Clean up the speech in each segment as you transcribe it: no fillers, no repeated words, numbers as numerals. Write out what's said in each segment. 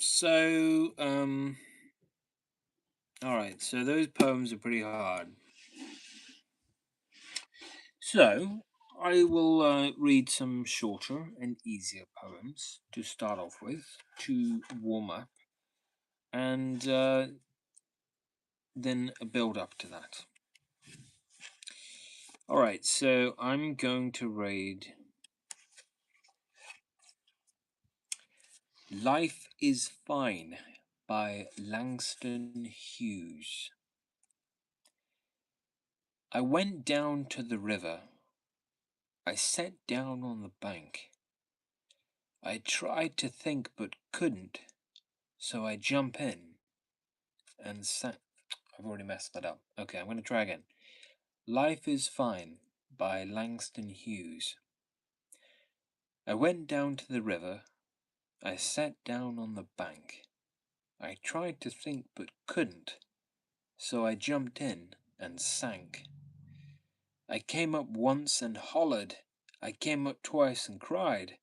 So, all right. So those poems are pretty hard. So I will read some shorter and easier poems to start off with to warm up, and then build up to that. All right. So I'm going to read "Life is Fine" by Langston Hughes. I went down to the river. I sat down on the bank. I tried to think but couldn't, so I jump in and sat. I've already messed that up. Okay, I'm going to try again. Life is Fine by Langston Hughes. I went down to the river. I sat down on the bank. I tried to think but couldn't, so I jumped in and sank. I came up once and hollered. I came up twice and cried.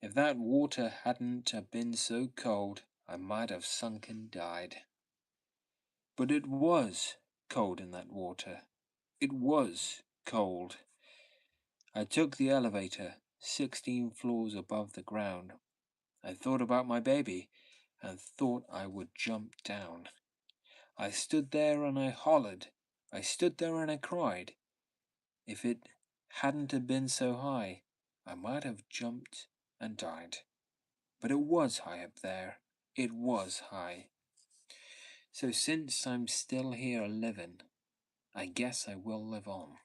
If that water hadn't a been so cold, I might have sunk and died. But it was cold in that water. It was cold. I took the elevator 16 floors above the ground. I thought about my baby and thought I would jump down. I stood there and I hollered. I stood there and I cried. If it hadn't have been so high, I might have jumped and died. But it was high up there. It was high. So since I'm still here living, I guess I will live on.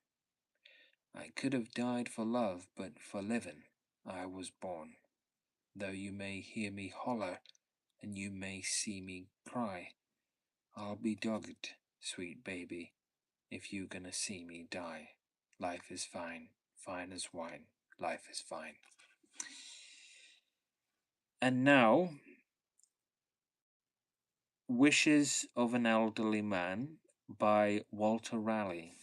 I could have died for love, but for living I was born. Though you may hear me holler, and you may see me cry, I'll be dogged, sweet baby, if you gonna see me die. Life is fine, fine as wine, life is fine. And now, Wishes of an Elderly Man by Walter Raleigh.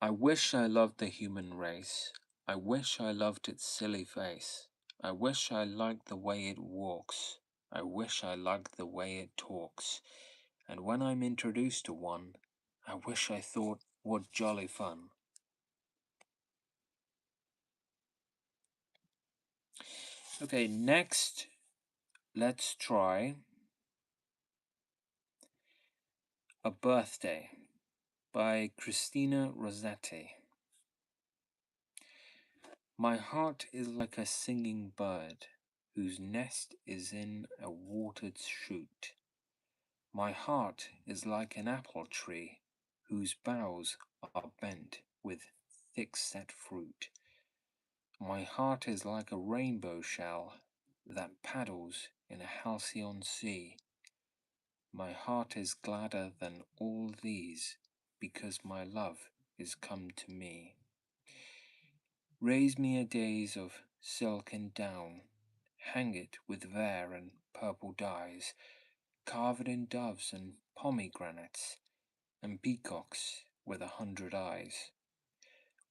I wish I loved the human race. I wish I loved its silly face. I wish I liked the way it walks. I wish I liked the way it talks. And when I'm introduced to one, I wish I thought, what jolly fun. Okay, next, let's try A Birthday by Christina Rossetti. My heart is like a singing bird whose nest is in a watered shoot. My heart is like an apple tree whose boughs are bent with thick-set fruit. My heart is like a rainbow shell that paddles in a halcyon sea. My heart is gladder than all these because my love is come to me. Raise me a days of silk and down, hang it with vair and purple dyes, carve it in doves and pomegranates, and peacocks with 100 eyes.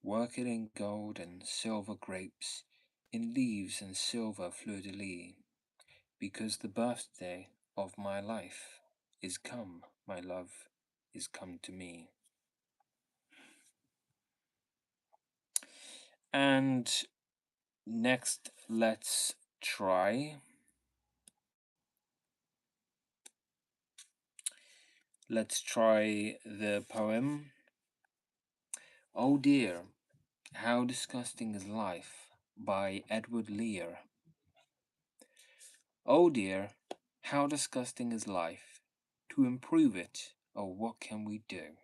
Work it in gold and silver grapes, in leaves and silver fleur-de-lis, because the birthday of my life is come, my love is come to me. And next, let's try the poem Oh Dear, How Disgusting is Life by Edward Lear. Oh dear, how disgusting is life. To improve it, oh what can we do?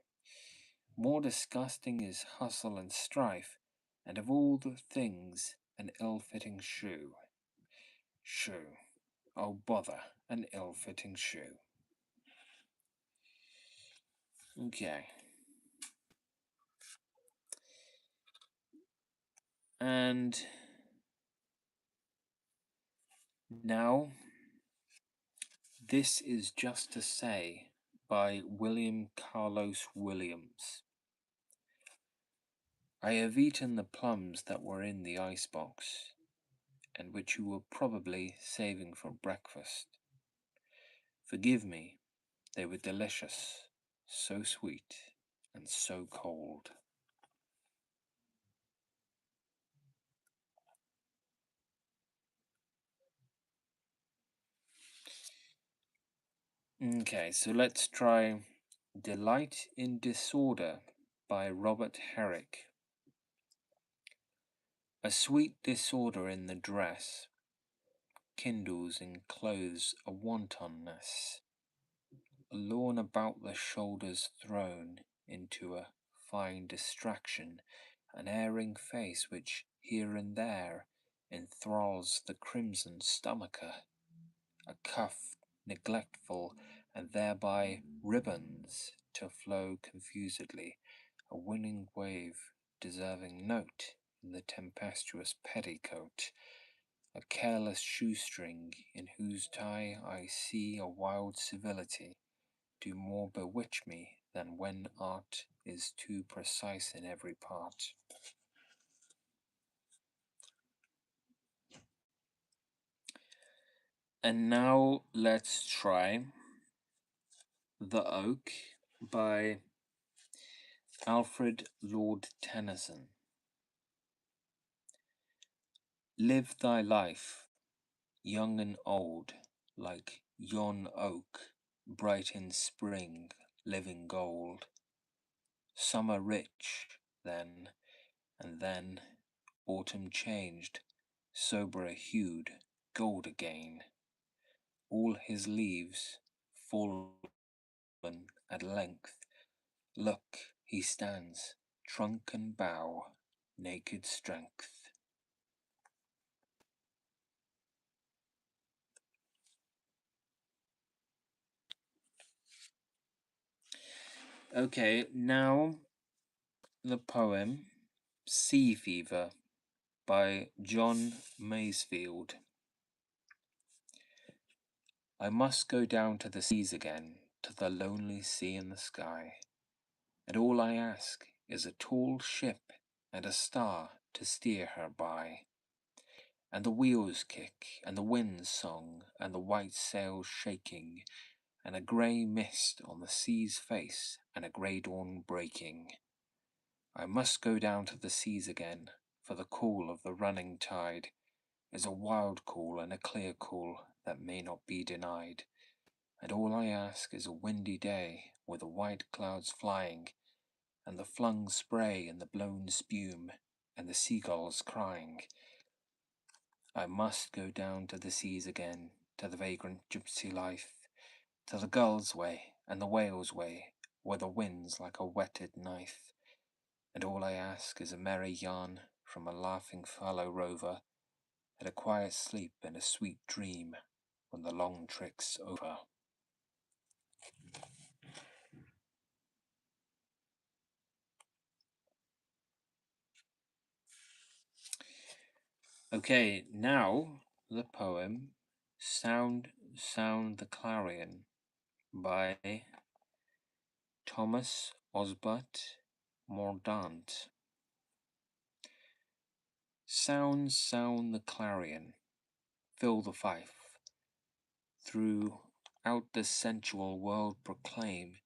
More disgusting is hustle and strife, and of all the things an ill-fitting shoe. Shoe. Oh bother, an ill-fitting shoe. Okay. And now, This Is Just to Say by William Carlos Williams. I have eaten the plums that were in the icebox, and which you were probably saving for breakfast. Forgive me, they were delicious, so sweet and so cold. Okay, so let's try Delight in Disorder by Robert Herrick. A sweet disorder in the dress kindles in clothes a wantonness, a lawn about the shoulders thrown into a fine distraction, an erring face which here and there enthralls the crimson stomacher, a cuff neglectful, and thereby ribbons to flow confusedly, a winning wave deserving note in the tempestuous petticoat, a careless shoestring in whose tie I see a wild civility do more bewitch me than when art is too precise in every part. And now let's try The Oak by Alfred Lord Tennyson. Live thy life, young and old, like yon oak, bright in spring, living gold. Summer rich, then, and then autumn changed, soberer hued, gold again. All his leaves fallen at length. Look, he stands, trunk and bough, naked strength. Okay, now the poem Sea Fever by John Masefield. I must go down to the seas again, to the lonely sea in the sky, and all I ask is a tall ship and a star to steer her by, and the wheels kick, and the wind's song, and the white sails shaking, and a grey mist on the sea's face, and a grey dawn breaking. I must go down to the seas again, for the call of the running tide is a wild call and a clear call that may not be denied, and all I ask is a windy day with the white clouds flying, and the flung spray and the blown spume, and the seagulls crying. I must go down to the seas again, to the vagrant gypsy life, to the gull's way and the whale's way, where the wind's like a whetted knife, and all I ask is a merry yarn from a laughing fellow rover, and a quiet sleep and a sweet dream when the long trick's over. Okay, now the poem Sound, Sound the Clarion by Thomas Osbert Mordaunt. Sound, sound the clarion, fill the fife, throughout the sensual world proclaim,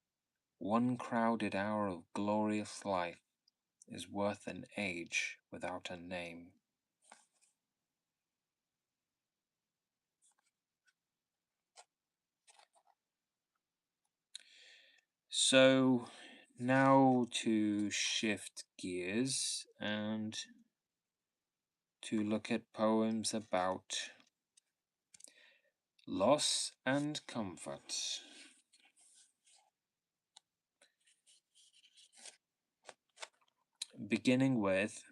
one crowded hour of glorious life is worth an age without a name. So now to shift gears and to look at poems about loss and comfort. Beginning with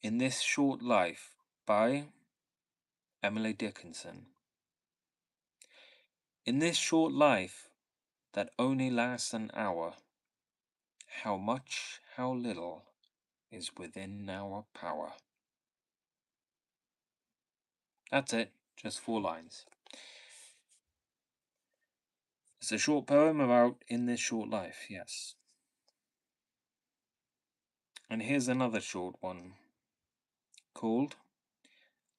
In This Short Life by Emily Dickinson. In this short life that only lasts an hour, how much, how little is within our power. That's it, just 4 lines. It's a short poem about in this short life, yes. And here's another short one called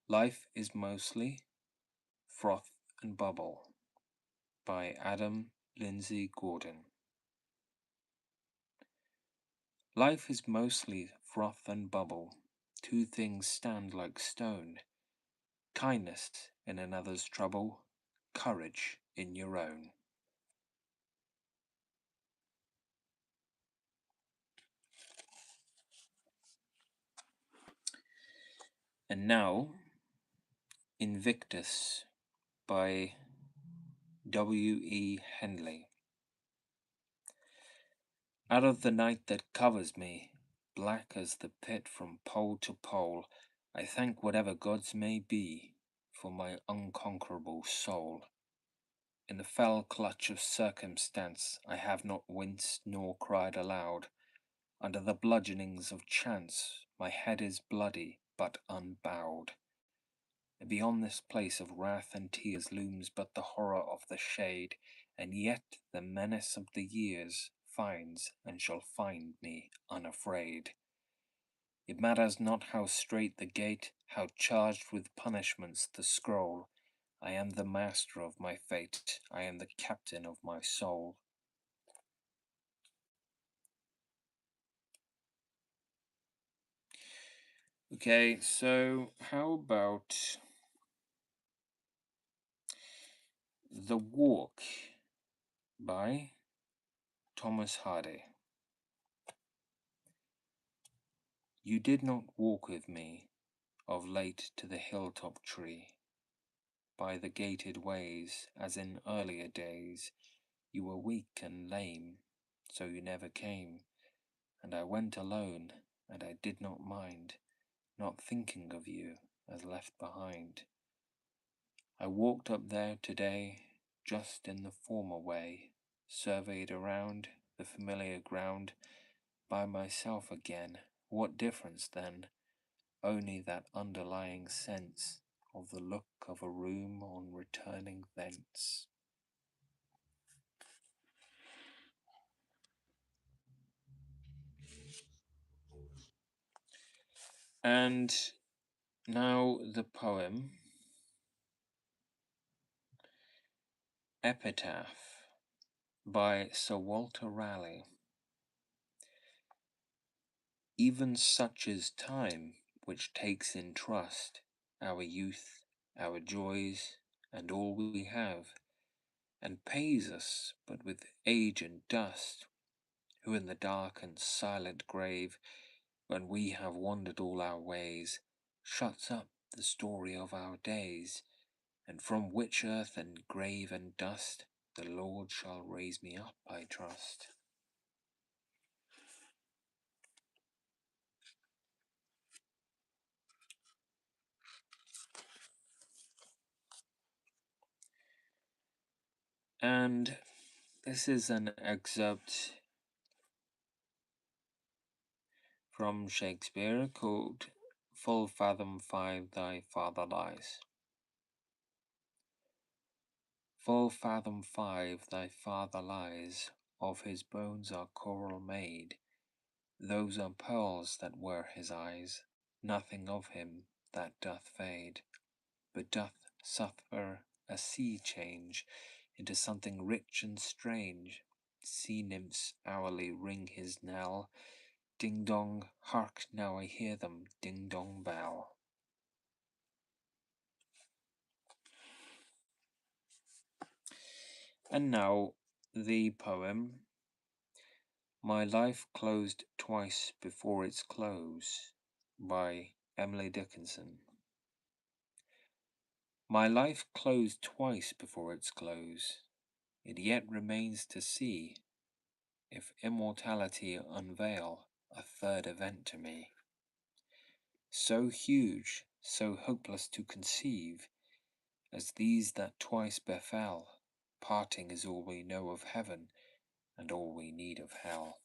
Life is mostly froth and bubble by Adam Lindsay Gordon. Life is mostly froth and bubble. Two things stand like stone. Kindness in another's trouble, courage in your own. And now, Invictus by W. E. Henley. Out of the night that covers me, black as the pit from pole to pole, I thank whatever gods may be for my unconquerable soul. In the fell clutch of circumstance, I have not winced nor cried aloud. Under the bludgeonings of chance, my head is bloody but unbowed. And beyond this place of wrath and tears looms but the horror of the shade, and yet the menace of the years finds and shall find me unafraid. It matters not how strait the gate, how charged with punishments the scroll. I am the master of my fate, I am the captain of my soul. Okay, so how about The Walk by Thomas Hardy. You did not walk with me of late to the hilltop tree, by the gated ways, as in earlier days. You were weak and lame, so you never came, and I went alone, and I did not mind, not thinking of you as left behind. I walked up there today, just in the former way, surveyed around the familiar ground, by myself again. What difference then? Only that underlying sense of the look of a room on returning thence. And now the poem Epitaph by Sir Walter Raleigh. Even such is time which takes in trust our youth, our joys, and all we have, and pays us but with age and dust, who in the dark and silent grave, when we have wandered all our ways, shuts up the story of our days, and from which earth and grave and dust the Lord shall raise me up, I trust. And this is an excerpt from Shakespeare called Full Fathom 5 Thy Father Lies. Full fathom 5 thy father lies, of his bones are coral made, those are pearls that were his eyes, nothing of him that doth fade, but doth suffer a sea change into something rich and strange. Sea nymphs hourly ring his knell, ding dong, hark now I hear them, ding dong bell. And now the poem My Life Closed Twice Before Its Close by Emily Dickinson. My life closed twice before its close, it yet remains to see if immortality unveil a third event to me. So huge, so hopeless to conceive, as these that twice befell, parting is all we know of heaven, and all we need of hell.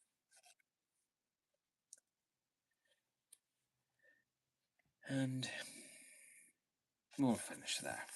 And we'll finish there.